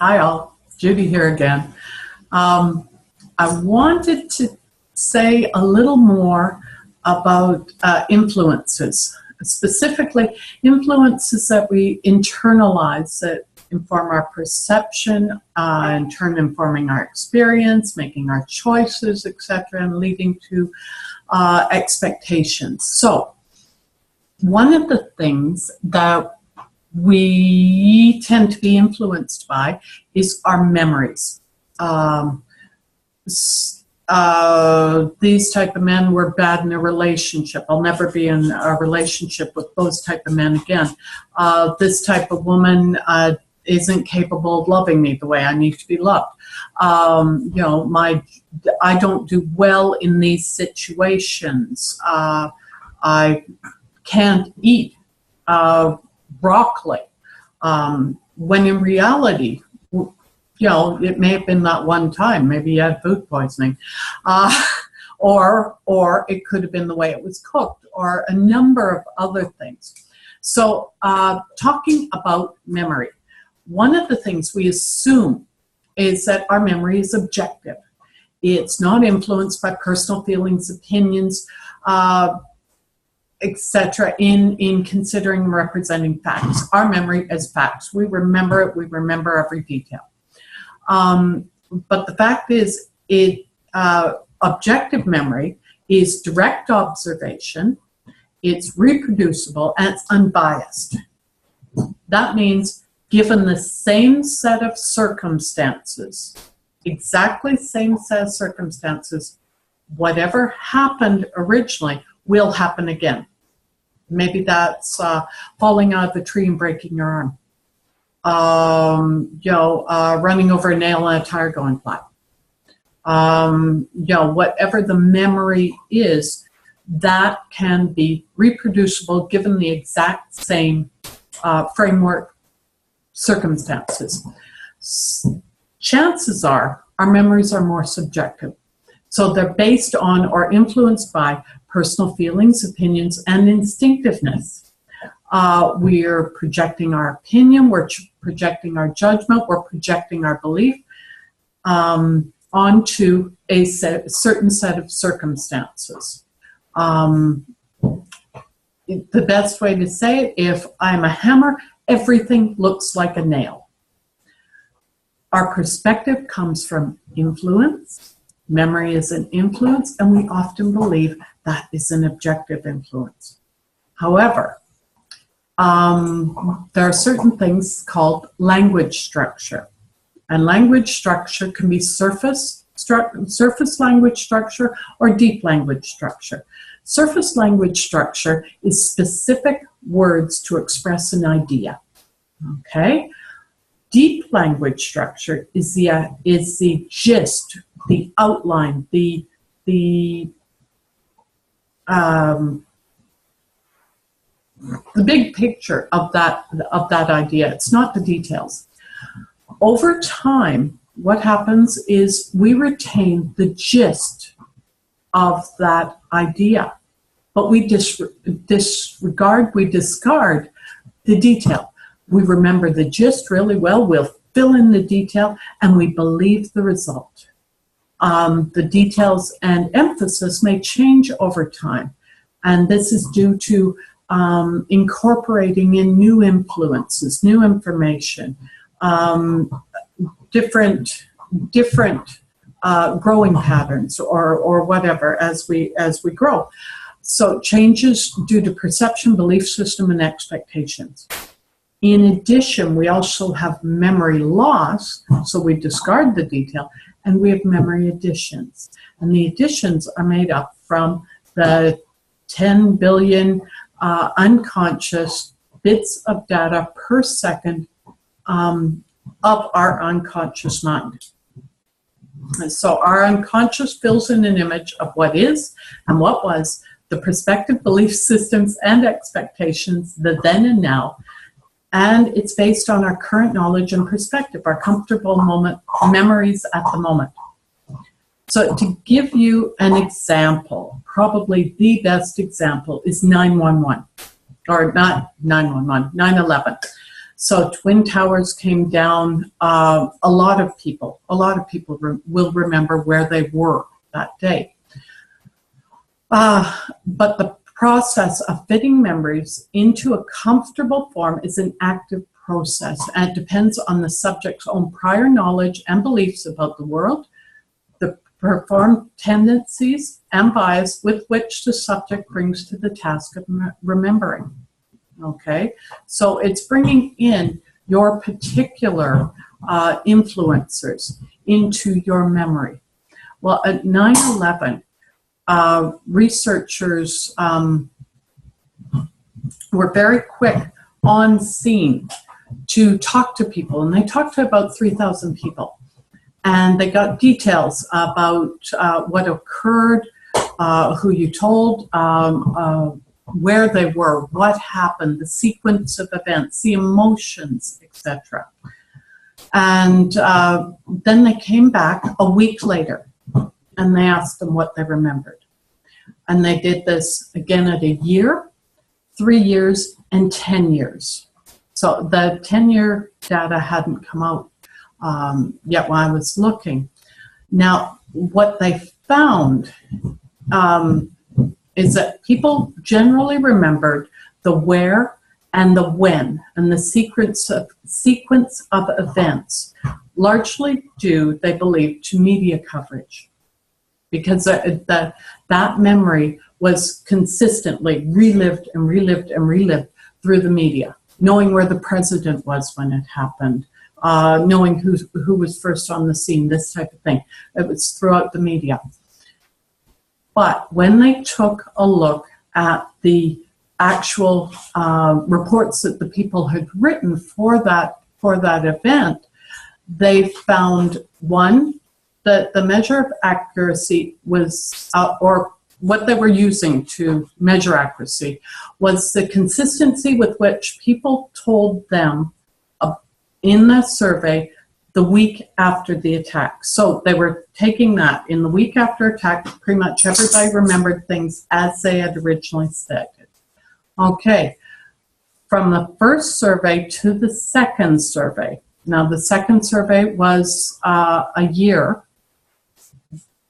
Hi all, Judy here again. I wanted to say a little more about influences, specifically influences that we internalize that inform our perception, in turn informing our experience, making our choices, etc., and leading to expectations. So, one of the things that we tend to be influenced by is our memories. These type of men were bad in a relationship. I'll never be in a relationship with those type of men again. This type of woman isn't capable of loving me the way I need to be loved. I don't do well in these situations. I can't eat broccoli, when in reality, it may have been that one time. Maybe you had food poisoning, or it could have been the way it was cooked, or a number of other things. So, talking about memory, one of the things we assume is that our memory is objective. It's not influenced by personal feelings, opinions, etc. in considering and representing facts. Our memory is facts. We remember it. We remember every detail. But the fact is, objective memory is direct observation, it's reproducible, and it's unbiased. That means given the same set of circumstances, exactly same set of circumstances, whatever happened originally will happen again. Maybe that's falling out of the tree and breaking your arm. Running over a nail in a tire going flat. Whatever the memory is, that can be reproducible given the exact same framework circumstances. Chances are our memories are more subjective. So they're based on or influenced by personal feelings, opinions, and instinctiveness. We're projecting our opinion, we're projecting our judgment, we're projecting our belief onto a certain set of circumstances. The best way to say it, if I'm a hammer, everything looks like a nail. Our perspective comes from influence. Memory is an influence, and we often believe that is an objective influence. However, there are certain things called language structure. And language structure can be surface language structure or deep language structure. Surface language structure is specific words to express an idea. Okay? Deep language structure is the gist, the outline, the big picture of that idea. It's not the details. Over time, what happens is we retain the gist of that idea, but we discard the detail. We remember the gist really well, we'll fill in the detail, and we believe the result. The details and emphasis may change over time, and this is due to incorporating in new influences, new information, different growing patterns or whatever as we grow. So changes due to perception, belief system, and expectations. In addition, we also have memory loss, so we discard the detail, and we have memory additions. And the additions are made up from the 10 billion unconscious bits of data per second of our unconscious mind. And so our unconscious fills in an image of what is and what was, the perspective, belief systems, and expectations, the then and now, and it's based on our current knowledge and perspective, our comfortable moment, memories at the moment. So to give you an example, probably the best example is 911, or not 911, 9/11. So Twin Towers came down. A lot of people will remember where they were that day. But the process of fitting memories into a comfortable form is an active process, and it depends on the subject's own prior knowledge and beliefs about the world, the performed tendencies and bias with which the subject brings to the task of remembering. Okay, so it's bringing in your particular influencers into your memory. Well, at 9/11, researchers were very quick on scene to talk to people, and they talked to about 3,000 people, and they got details about what occurred, who you told, where they were, what happened, the sequence of events, the emotions, etc. And then they came back a week later, and they asked them what they remembered. And they did this again at a year, 3 years, and 10 years. So the 10-year data hadn't come out yet when I was looking. Now, what they found is that people generally remembered the where and the when, and the sequence of events, largely due, they believe, to media coverage, because that memory was consistently relived and relived and relived through the media, knowing where the president was when it happened, knowing who was first on the scene, this type of thing. It was throughout the media. But when they took a look at the actual reports that the people had written for that event, they found, one, that the measure of accuracy was, or what they were using to measure accuracy, was the consistency with which people told them in the survey the week after the attack. So they were taking that in the week after attack, pretty much everybody remembered things as they had originally stated. Okay, from the first survey to the second survey. Now the second survey was a year.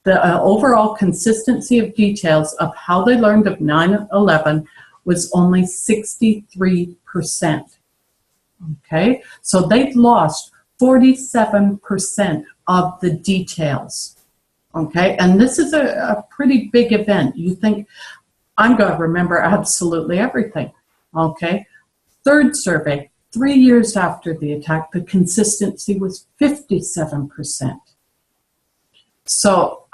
The overall consistency of details of how they learned of 9/11 was only 63%. Okay, so they've lost 47% of the details. Okay, and this is a pretty big event. You think, I'm going to remember absolutely everything. Okay, third survey, 3 years after the attack, the consistency was 57%. So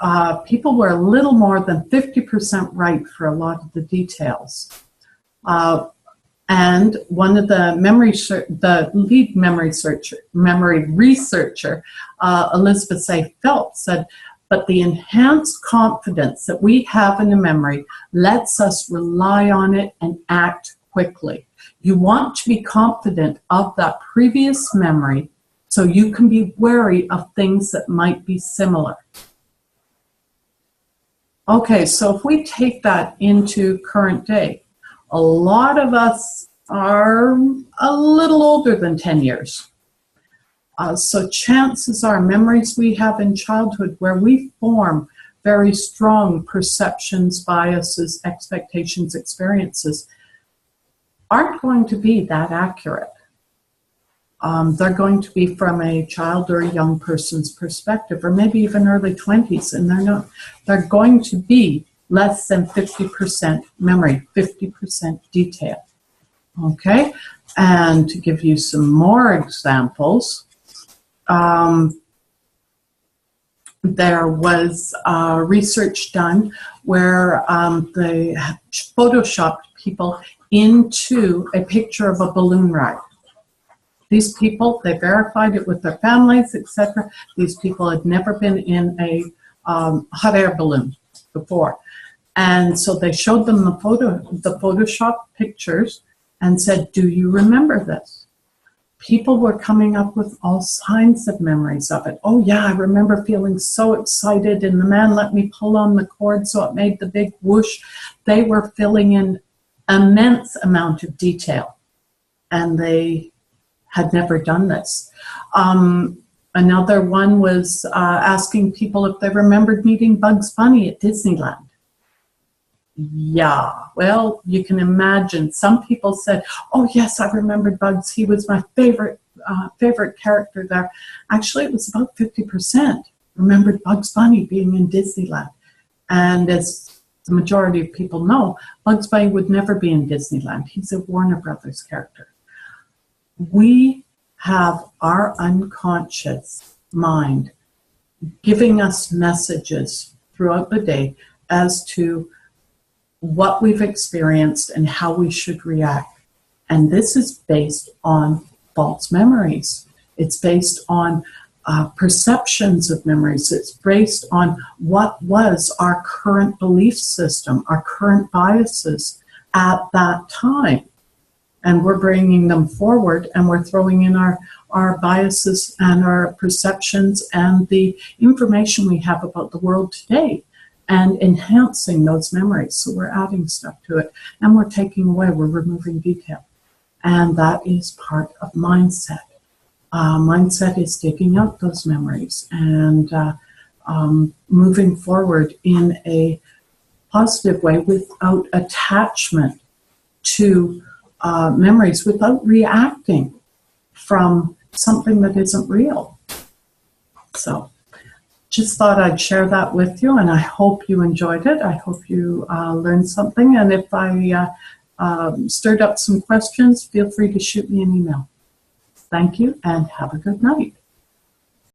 people were a little more than 50% right for a lot of the details. And one of the lead memory researcher, Elizabeth A. Phelps, said, but the enhanced confidence that we have in a memory lets us rely on it and act quickly. You want to be confident of that previous memory so you can be wary of things that might be similar. Okay, so if we take that into current day, a lot of us are a little older than 10 years. So chances are memories we have in childhood where we form very strong perceptions, biases, expectations, experiences aren't going to be that accurate. They're going to be from a child or a young person's perspective, or maybe even early 20s, and they're going to be less than 50% memory, 50% detail. Okay, and to give you some more examples, there was research done where they photoshopped people into a picture of a balloon ride. These people, they verified it with their families, etc. These people had never been in a hot air balloon before. And so they showed them the Photoshop pictures and said, do you remember this? People were coming up with all kinds of memories of it. Oh yeah, I remember feeling so excited and the man let me pull on the cord so it made the big whoosh. They were filling in immense amount of detail. And they had never done this. Another one was asking people if they remembered meeting Bugs Bunny at Disneyland. Yeah, well, you can imagine. Some people said, "Oh yes, I remembered Bugs. He was my favorite character there." Actually, it was about 50% remembered Bugs Bunny being in Disneyland. And as the majority of people know, Bugs Bunny would never be in Disneyland. He's a Warner Brothers character. We have our unconscious mind giving us messages throughout the day as to what we've experienced and how we should react. And this is based on false memories. It's based on perceptions of memories. It's based on what was our current belief system, our current biases at that time. And we're bringing them forward, and we're throwing in our biases and our perceptions and the information we have about the world today and enhancing those memories. So we're adding stuff to it, and we're taking away, we're removing detail. And that is part of mindset. Mindset is digging out those memories and moving forward in a positive way without attachment to memories, without reacting from something that isn't real. So just thought I'd share that with you, and I hope you enjoyed it. I hope you learned something, and if I stirred up some questions, feel free to shoot me an email. Thank you, and have a good night.